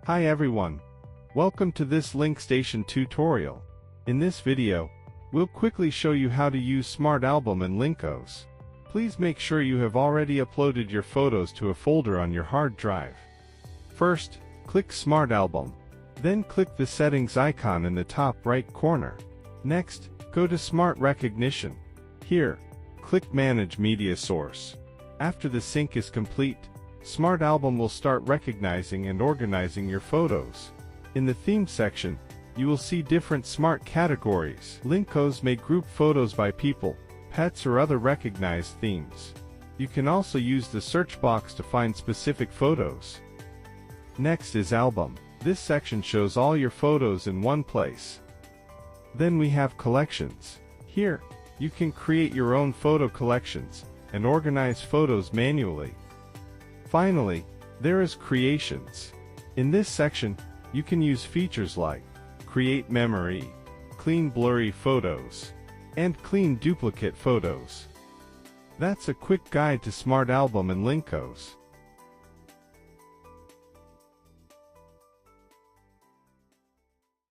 Hi everyone. Welcome to this LincStation tutorial. In this video, we'll quickly show you how to use Smart Album in LincOS. Please make sure you have already uploaded your photos to a folder on your hard drive. First, click Smart Album. Then click the settings icon in the top right corner. Next, go to Smart Recognition. Here, click Manage Media Source. After the sync is complete, Smart Album will start recognizing and organizing your photos. In the Theme section, you will see different smart categories. LincOS may group photos by people, pets or other recognized themes. You can also use the search box to find specific photos. Next is Album. This section shows all your photos in one place. Then we have Collections. Here, you can create your own photo collections and organize photos manually. Finally, there is Creations. In this section, you can use features like Create Memory, Clean Blurry Photos, and Clean Duplicate Photos. That's a quick guide to Smart Album in LincOS.